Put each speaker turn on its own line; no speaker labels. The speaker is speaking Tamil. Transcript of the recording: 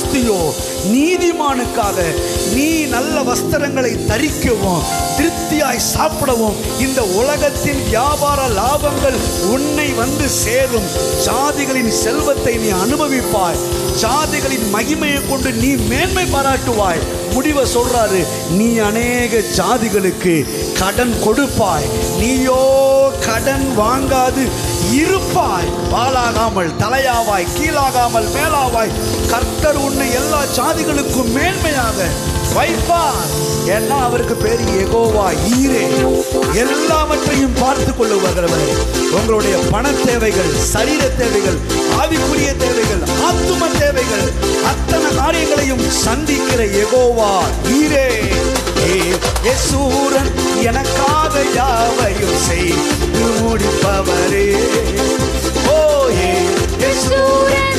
ஆஸ்தியோ நீதிமானுக்காக. நீ நல்ல வஸ்திரங்களை தரிக்கவும் திருப்தியாய் சாப்பிடவும் இந்த உலகத்தின் வியாபார லாபங்கள் உன்னை வந்து சேரும். ஜாதிகளின் செல்வத்தை நீ அனுபவிப்பாய். ஜாதிகளின் மகிமையை கொண்டு நீ மேன்மை பாராட்டுவாய். முடிவை சொல்றாரு, நீ அநேக ஜாதிகளுக்கு கடன் கொடுப்பாய், நீயோ கடன் வாங்காது இருப்பாய். வாளாகாமல் தலையாவாய், கீழாகாமல் மேலாவாய். கர்த்தர் உன்னை எல்லா ஜாதிகளுக்கும் மேன்மையாக வைப்பார். ஏன்னா அவருக்கு பேர் யெகோவா ஈரே. எல்லாவற்றையும் பார்த்து கொள்ளுகிறவர். உங்களுடைய பண தேவைகள், சரீர தேவைகள், ஆவிக்குரிய தேவைகள், ஆத்தும தேவைகள், அத்தனை காரியங்களையும் சந்திக்கிற யெகோவா ஈரே. யேசூரன் எனக்காக யாவையும் செய்து முடிப்பவரே. ஓ யேசூரன்